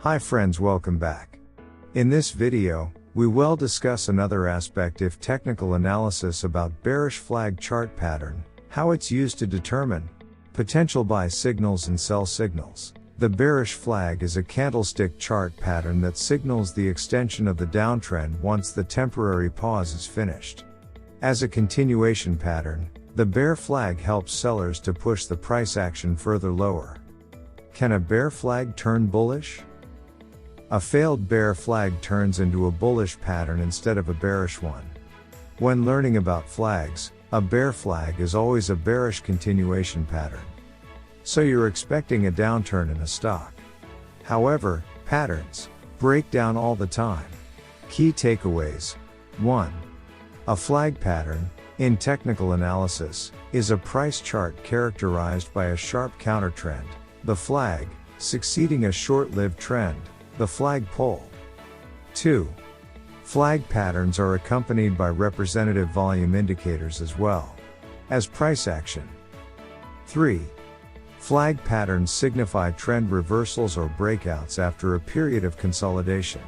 Hi friends, welcome back. In this video, we will discuss another aspect of technical analysis about bearish flag chart pattern, how it's used to determine potential buy signals and sell signals. The bearish flag is a candlestick chart pattern that signals the extension of the downtrend once the temporary pause is finished. As a continuation pattern, the bear flag helps sellers to push the price action further lower. Can a bear flag turn bullish? A failed bear flag turns into a bullish pattern instead of a bearish one. When learning about flags, a bear flag is always a bearish continuation pattern. So you're expecting a downturn in a stock. However, patterns break down all the time. Key takeaways. 1. A flag pattern, in technical analysis, is a price chart characterized by a sharp countertrend, the flag, succeeding a short-lived trend, the flagpole. 2. Flag patterns are accompanied by representative volume indicators as well as price action. 3. Flag patterns signify trend reversals or breakouts after a period of consolidation.